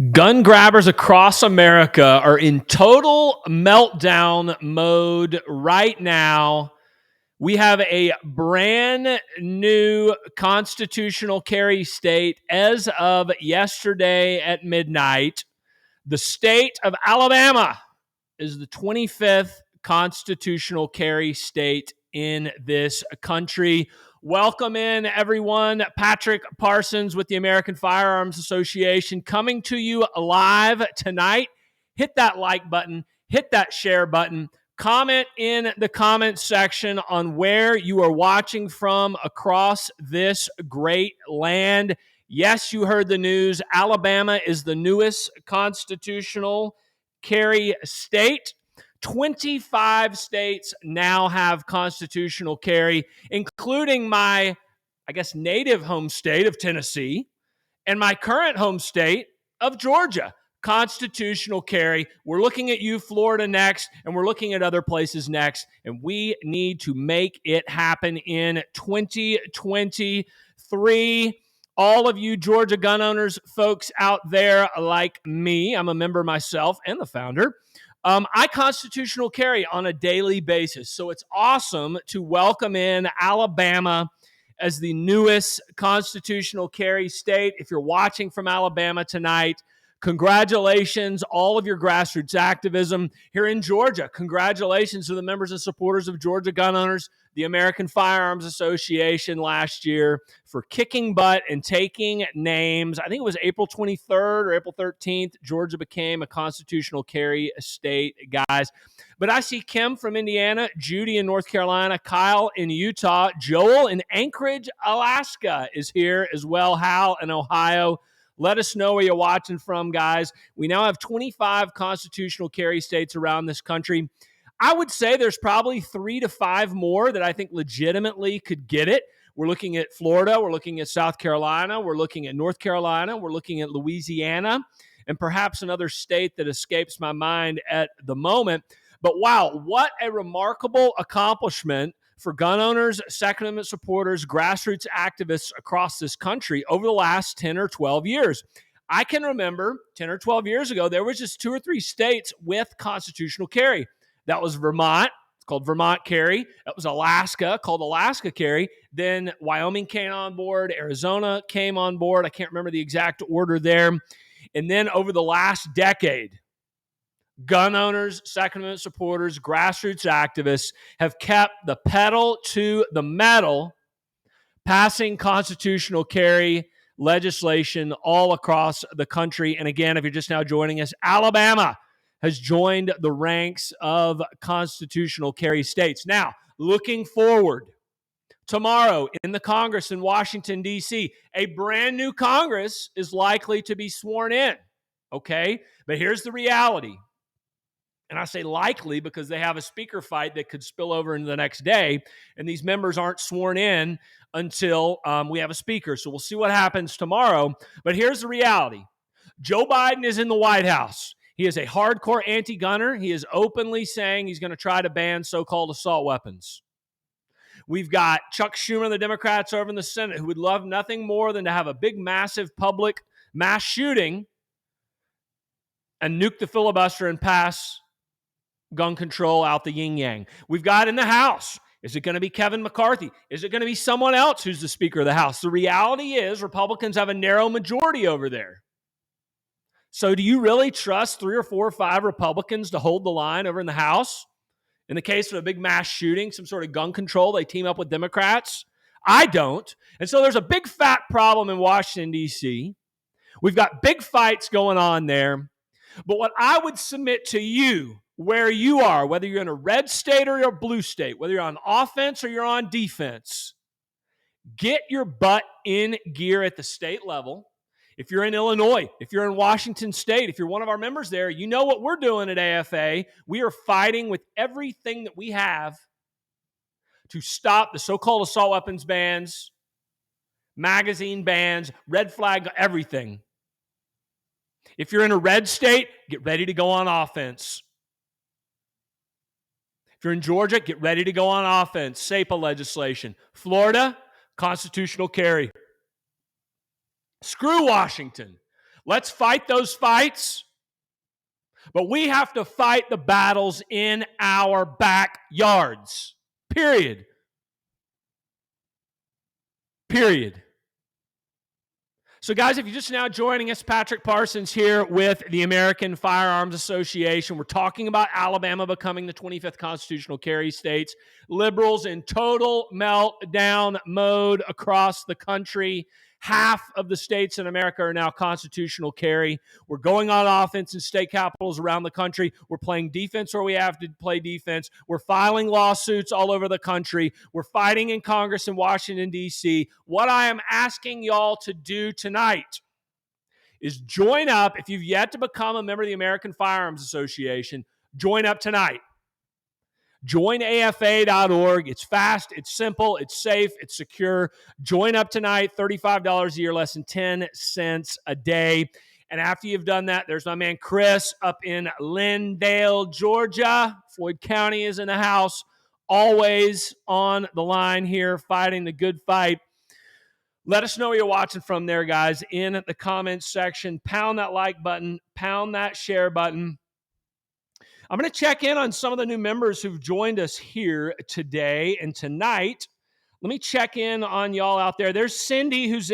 Gun grabbers across America are in total meltdown mode right now. We have a brand new constitutional carry state as of yesterday at midnight. The state of Alabama is the 25th constitutional carry state in this country. Welcome in, everyone. Patrick Parsons with the American Firearms Association coming to you live tonight. Hit that like button, hit that share button, comment in the comments section on where you are watching from across this great land. Yes, you heard the news. Alabama is the newest constitutional carry state. 25 states now have constitutional carry, including my, native home state of Tennessee and my current home state of Georgia. Constitutional carry. We're looking at you, Florida, next, and we're looking at other places next, and we need to make it happen in 2023. All of you Georgia gun owners, folks out there like me, I'm a member myself and the founder. I constitutional carry on a daily basis. So it's awesome to welcome in Alabama as the newest constitutional carry state. If you're watching from Alabama tonight, congratulations, all of your grassroots activism here in Georgia. Congratulations to the members and supporters of Georgia gun owners, the American Firearms Association last year for kicking butt and taking names. I think it was April 23rd or April 13th. Georgia became a constitutional carry state, guys. But I see Kim from Indiana, Judy in North Carolina, Kyle in Utah, Joel in Anchorage, Alaska is here as well, Hal in Ohio. Let us know where you're watching from, guys. We now have 25 constitutional carry states around this country. I would say there's probably 3 to 5 more that I think legitimately could get it. We're looking at Florida. We're looking at South Carolina. We're looking at North Carolina. We're looking at Louisiana, and perhaps another state that escapes my mind at the moment. But wow, what a remarkable accomplishment for gun owners, Second Amendment supporters, grassroots activists across this country over the last 10 or 12 years. I can remember 10 or 12 years ago, there was just 2 or 3 states with constitutional carry. That was Vermont. It's called Vermont carry. That was Alaska, called Alaska carry. Then Wyoming came on board. Arizona came on board. I can't remember the exact order there. And then over the last decade, gun owners, Second Amendment supporters, grassroots activists have kept the pedal to the metal, passing constitutional carry legislation all across the country. And again, if you're just now joining us, Alabama has joined the ranks of constitutional carry states. Now, looking forward, tomorrow in the Congress in Washington, D.C., a brand new Congress is likely to be sworn in, okay? But here's the reality. And I say likely because they have a speaker fight that could spill over into the next day, and these members aren't sworn in until we have a speaker. So we'll see what happens tomorrow. But here's the reality. Joe Biden is in the White House. He is a hardcore anti-gunner. He is openly saying he's going to try to ban so-called assault weapons. We've got Chuck Schumer, the Democrats over in the Senate, who would love nothing more than to have a big, massive public mass shooting and nuke the filibuster and pass gun control out the yin-yang. We've got in the House, is it going to be Kevin McCarthy? Is it going to be someone else who's the Speaker of the House? The reality is Republicans have a narrow majority over there. So do you really trust 3 or 4 or 5 Republicans to hold the line over in the House? In the case of a big mass shooting, some sort of gun control, they team up with Democrats? I don't. And so there's a big fat problem in Washington, D.C. We've got big fights going on there. But what I would submit to you, where you are, whether you're in a red state or a blue state, whether you're on offense or you're on defense, get your butt in gear at the state level. If you're in Illinois, if you're in Washington State, if you're one of our members there, you know what we're doing at AFA. We are fighting with everything that we have to stop the so-called assault weapons bans, magazine bans, red flag, everything. If you're in a red state, get ready to go on offense. If you're in Georgia, get ready to go on offense. SEPA legislation. Florida, constitutional carry. Screw Washington. Let's fight those fights, but we have to fight the battles in our backyards. Period. Period. So, guys, if you're just now joining us, Patrick Parsons here with the American Firearms Association. We're talking about Alabama becoming the 25th constitutional carry states. Liberals in total meltdown mode across the country. Half of the states in America are now constitutional carry. We're going on offense in state capitals around the country. We're playing defense where we have to play defense. We're filing lawsuits all over the country. We're fighting in Congress in Washington, D.C. What I am asking y'all to do tonight is join up. If you've yet to become a member of the American Firearms Association, join up tonight. JoinAFA.org. It's fast, it's simple, it's safe, it's secure. Join up tonight, $35 a year, less than 10 cents a day. And after you've done that, there's my man Chris up in Lindale, Georgia. Floyd County is in the house, always on the line here, fighting the good fight. Let us know where you're watching from there, guys, in the comments section. Pound that like button, pound that share button. I'm going to check in on some of the new members who've joined us here today and tonight. Let me check in on y'all out there. There's Cindy who's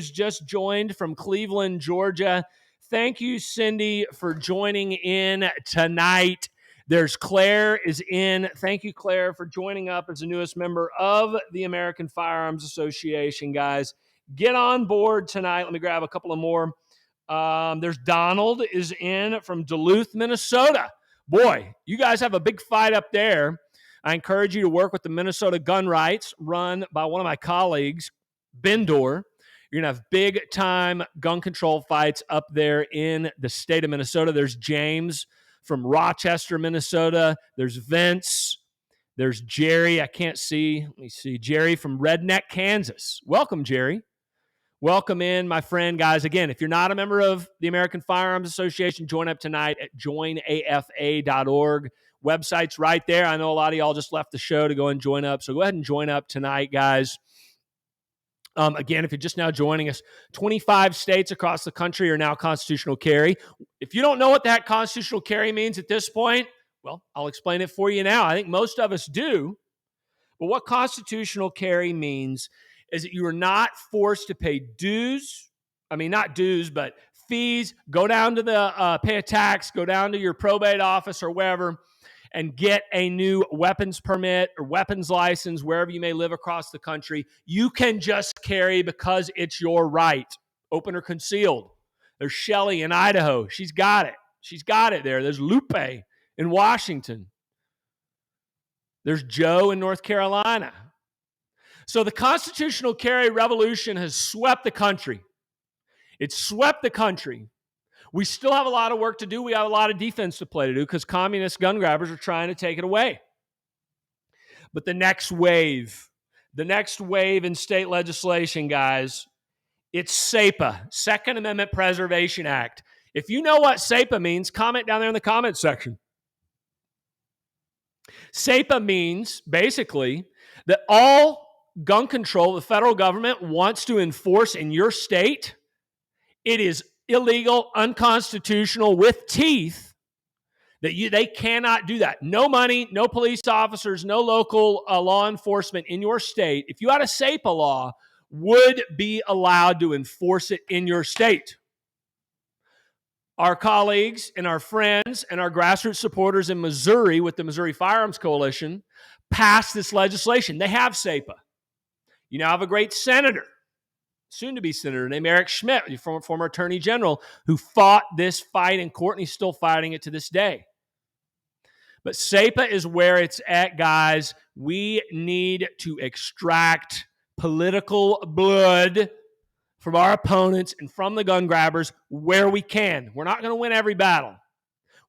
just joined from Cleveland, Georgia. Thank you, Cindy, for joining in tonight. There's Claire is in. Thank you, Claire, for joining up as the newest member of the American Firearms Association, guys. Get on board tonight. Let me grab a couple of more. There's Donald is in from Duluth, Minnesota. Boy, you guys have a big fight up there. I encourage you to work with the Minnesota Gun Rights run by one of my colleagues, Bendor. You're going to have big-time gun control fights up there in the state of Minnesota. There's James from Rochester, Minnesota. There's Vince. There's Jerry. I can't see. Let me see. Jerry from Redneck, Kansas. Welcome, Jerry. Welcome in, my friend, guys. Again, if you're not a member of the American Firearms Association, join up tonight at joinafa.org. Website's right there. I know a lot of y'all just left the show to go and join up, so go ahead and join up tonight, guys. Again, if you're just now joining us, 25 states across the country are now constitutional carry. If you don't know what that constitutional carry means at this point, well, I'll explain it for you now. I think most of us do. But what constitutional carry means is that you are not forced to pay dues. I mean, not dues, but fees. Go down to the pay a tax, go down to your probate office or wherever, and get a new weapons permit or weapons license wherever you may live across the country. You can just carry because it's your right, open or concealed. There's Shelly in Idaho. She's got it. She's got it there. There's Lupe in Washington. There's Joe in North Carolina. So the constitutional carry revolution has swept the country. It's swept the country. We still have a lot of work to do. We have a lot of defense to play to do because communist gun grabbers are trying to take it away. But the next wave in state legislation, guys, it's SAPA, Second Amendment Preservation Act. If you know what SAPA means, comment down there in the comments section. SAPA means basically that all gun control the federal government wants to enforce in your state, it is illegal, unconstitutional, with teeth, that they cannot do that. No money, no police officers, no local law enforcement in your state, if you had a SAPA law, would be allowed to enforce it in your state. Our colleagues and our friends and our grassroots supporters in Missouri with the Missouri Firearms Coalition passed this legislation. They have SAPA. You now have a great senator, soon-to-be senator, named Eric Schmidt, former attorney general, who fought this fight in court, and he's still fighting it to this day. But SAPA is where it's at, guys. We need to extract political blood from our opponents and from the gun grabbers where we can. We're not going to win every battle.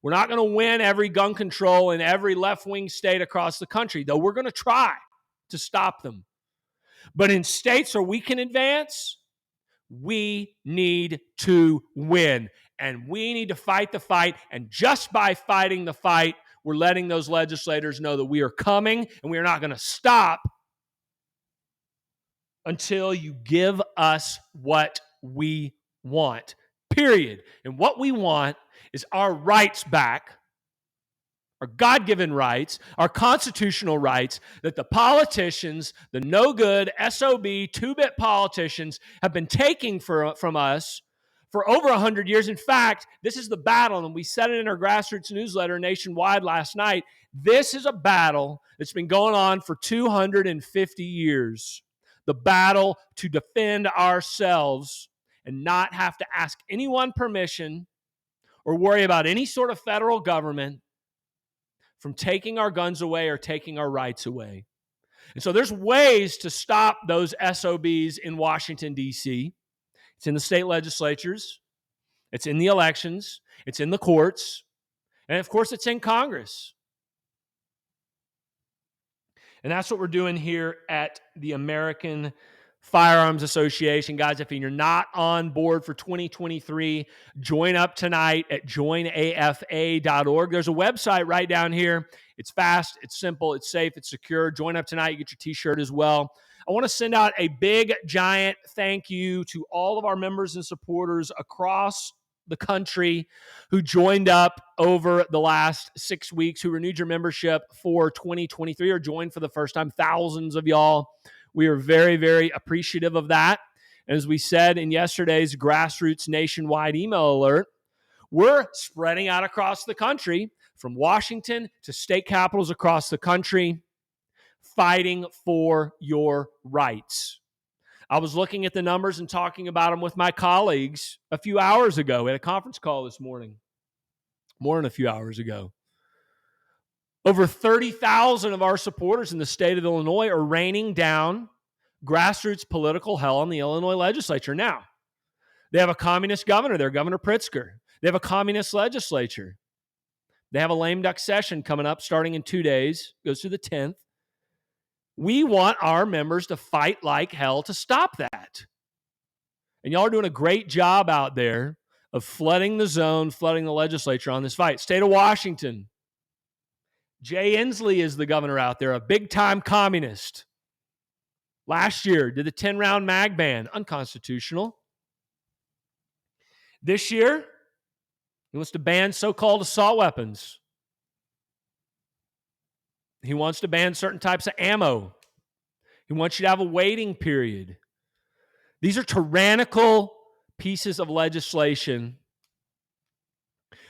We're not going to win every gun control in every left-wing state across the country, though we're going to try to stop them. But in states where we can advance, we need to win. And we need to fight the fight. And just by fighting the fight, we're letting those legislators know that we are coming and we are not going to stop until you give us what we want. period. And what we want is our rights back, our God-given rights, our constitutional rights that the politicians, the no-good, SOB, two-bit politicians have been taking from us for over 100 years. In fact, this is the battle, and we said it in our grassroots newsletter nationwide last night. This is a battle that's been going on for 250 years. The battle to defend ourselves and not have to ask anyone permission or worry about any sort of federal government from taking our guns away or taking our rights away. And so there's ways to stop those SOBs in Washington, D.C. It's in the state legislatures. It's in the elections. It's in the courts. And of course, it's in Congress. And that's what we're doing here at the American Firearms Association. Guys, if you're not on board for 2023, join up tonight at joinafa.org. There's a website right down here. It's fast, it's simple, it's safe, it's secure. Join up tonight. You get your t-shirt as well. I want to send out a big, giant thank you to all of our members and supporters across the country who joined up over the last 6 weeks, who renewed your membership for 2023 or joined for the first time. Thousands of y'all. We are very, very appreciative of that. As we said in yesterday's Grassroots Nationwide email alert, we're spreading out across the country from Washington to state capitals across the country, fighting for your rights. I was looking at the numbers and talking about them with my colleagues a few hours ago. We had a conference call this morning, more than a few hours ago. Over 30,000 of our supporters in the state of Illinois are raining down grassroots political hell in the Illinois legislature. Now, they have a communist governor there, Governor Pritzker. They have a communist legislature. They have a lame duck session coming up starting in 2 days, goes through the 10th. We want our members to fight like hell to stop that. And y'all are doing a great job out there of flooding the zone, flooding the legislature on this fight. State of Washington. Jay Inslee is the governor out there, a big-time communist. Last year, did the 10-round mag ban, unconstitutional. This year, he wants to ban so-called assault weapons. He wants to ban certain types of ammo. He wants you to have a waiting period. These are tyrannical pieces of legislation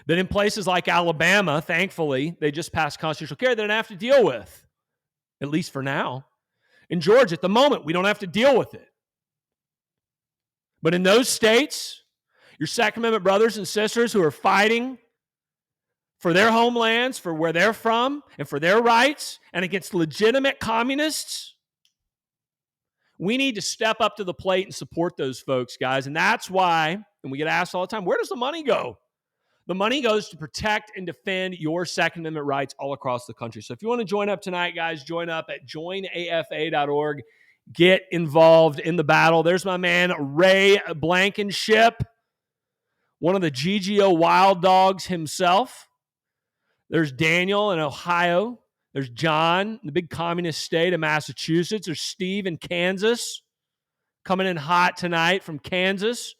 that in places like Alabama, thankfully, they just passed constitutional carry they don't have to deal with, at least for now. In Georgia, at the moment, we don't have to deal with it. But in those states, your Second Amendment brothers and sisters who are fighting for their homelands, for where they're from, and for their rights, and against legitimate communists, we need to step up to the plate and support those folks, guys. And that's why, and we get asked all the time, where does the money go? The money goes to protect and defend your Second Amendment rights all across the country. So if you want to join up tonight, guys, join up at joinafa.org. Get involved in the battle. There's my man, Ray Blankenship, one of the GGO Wild Dogs himself. There's Daniel in Ohio. There's John, the big communist state of Massachusetts. There's Steve in Kansas, coming in hot tonight from Kansas.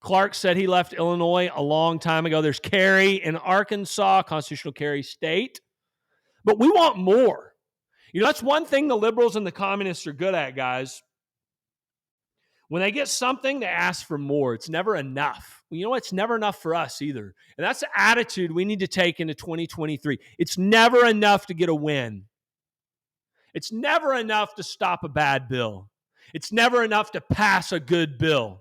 Clark said he left Illinois a long time ago. There's Carrie in Arkansas, constitutional carry state. But we want more. You know, that's one thing the liberals and the communists are good at, guys. When they get something, they ask for more. It's never enough. Well, you know what? It's never enough for us either. And that's the attitude we need to take into 2023. It's never enough to get a win. It's never enough to stop a bad bill. It's never enough to pass a good bill.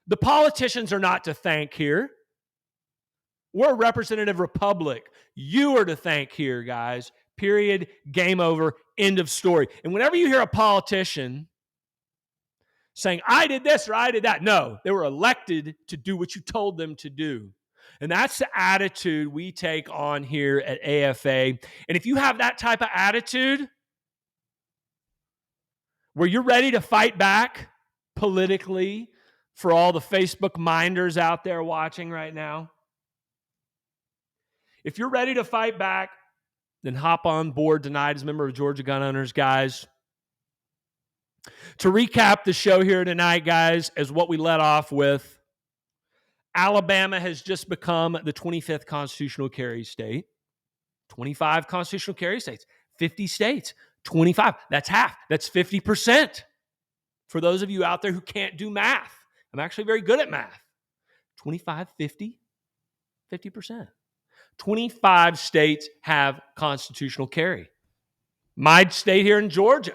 The politicians are not to thank here. We're a representative republic. You are to thank here, guys. Period. Game over. End of story. And whenever you hear a politician saying, I did this or I did that, no, they were elected to do what you told them to do. And that's the attitude we take on here at AFA. And if you have that type of attitude where you're ready to fight back politically, for all the Facebook minders out there watching right now, if you're ready to fight back, then hop on board tonight as a member of Georgia Gun Owners, guys. To recap the show here tonight, guys, as what we let off with, Alabama has just become the 25th constitutional carry state. 25 constitutional carry states, 50 states, 25. That's half. That's 50%. For those of you out there who can't do math, I'm actually very good at math. 25, 50, 50%. 25 states have constitutional carry. My state here in Georgia,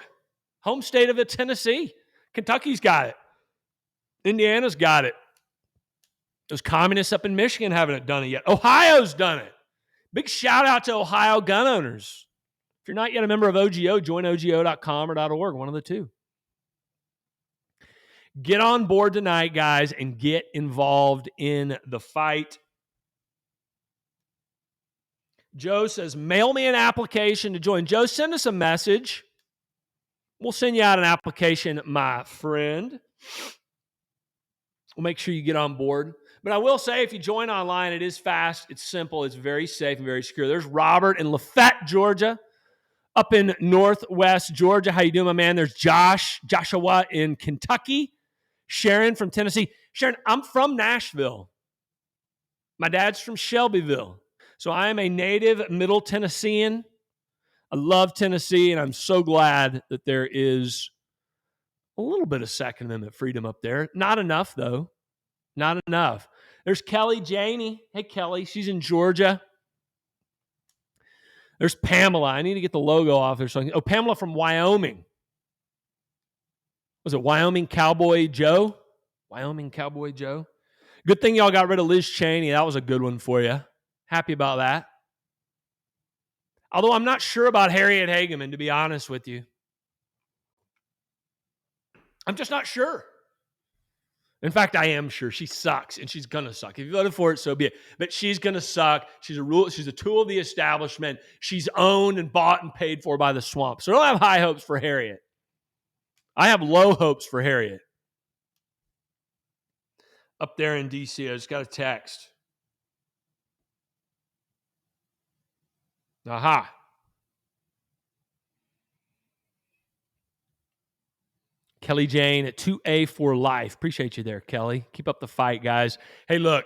home state of Tennessee. Kentucky's got it. Indiana's got it. Those communists up in Michigan haven't done it yet. Ohio's done it. Big shout out to Ohio gun owners. If you're not yet a member of OGO, join OGO.com or .org, one of the two. Get on board tonight, guys, and get involved in the fight. Joe says, mail me an application to join. Joe, send us a message. We'll send you out an application, my friend. We'll make sure you get on board. But I will say, if you join online, it is fast, it's simple, it's very safe and very secure. There's Robert in Lafayette, Georgia. Up in Northwest Georgia. How you doing, my man? There's Joshua in Kentucky. Sharon from Tennessee. Sharon, I'm from Nashville. My dad's from Shelbyville. So I am a native Middle Tennessean. I love Tennessee, and I'm so glad that there is a little bit of Second Amendment freedom up there. Not enough, though. Not enough. There's Kelly Janey. Hey, Kelly. She's in Georgia. There's Pamela. I need to get the logo off there. Oh, Pamela from Wyoming. Was it Wyoming Cowboy Joe? Wyoming Cowboy Joe. Good thing y'all got rid of Liz Cheney. That was a good one for you. Happy about that. Although I'm not sure about Harriet Hageman, to be honest with you. I'm just not sure. In fact, I am sure she sucks, and she's going to suck. If you voted for it, so be it. But she's going to suck. She's a tool of the establishment. She's owned and bought and paid for by the swamp. So I don't have high hopes for Harriet. I have low hopes for Harriet. Up there in D.C., I just got a text. Aha. Kelly Jane at 2A for life. Appreciate you there, Kelly. Keep up the fight, guys. Hey, look,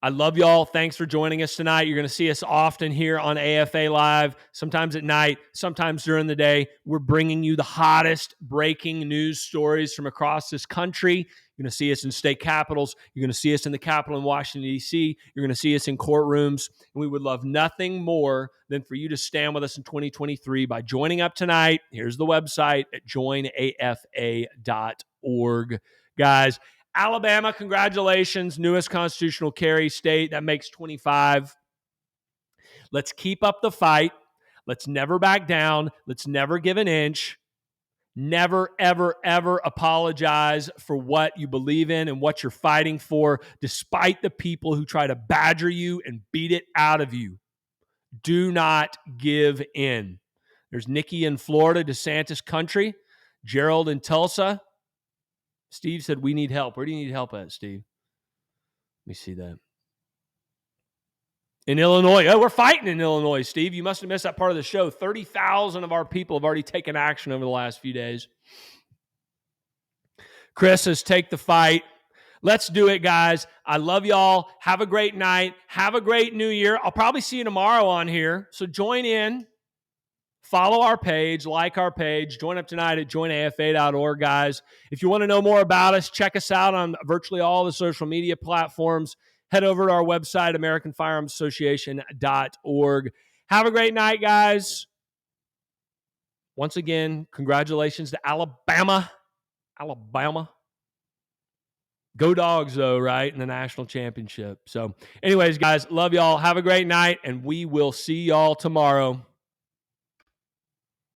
I love y'all. Thanks for joining us tonight. You're going to see us often here on AFA Live, sometimes at night, sometimes during the day. We're bringing you the hottest breaking news stories from across this country. You're going to see us in state capitals. You're going to see us in the Capitol in Washington, D.C. You're going to see us in courtrooms. And we would love nothing more than for you to stand with us in 2023 by joining up tonight. Here's the website at joinafa.org. Guys, Alabama, congratulations, newest constitutional carry state. That makes 25. Let's keep up the fight. Let's never back down. Let's never give an inch. Never, ever, ever apologize for what you believe in and what you're fighting for, despite the people who try to badger you and beat it out of you. Do not give in. There's Nikki in Florida, DeSantis country, Gerald in Tulsa. Steve said, we need help. Where do you need help at, Steve? Let me see that. In Illinois. Oh, we're fighting in Illinois, Steve. You must have missed that part of the show. 30,000 of our people have already taken action over the last few days. Chris says, take the fight. Let's do it, guys. I love y'all. Have a great night. Have a great new year. I'll probably see you tomorrow on here. So join in. Follow our page, like our page, join up tonight at joinafa.org, guys. If you want to know more about us, check us out on virtually all the social media platforms. Head over to our website, AmericanFirearmsAssociation.org. Have a great night, guys. Once again, congratulations to Alabama. Alabama. Go Dogs, though, right, in the national championship. So anyways, guys, love y'all. Have a great night, and we will see y'all tomorrow.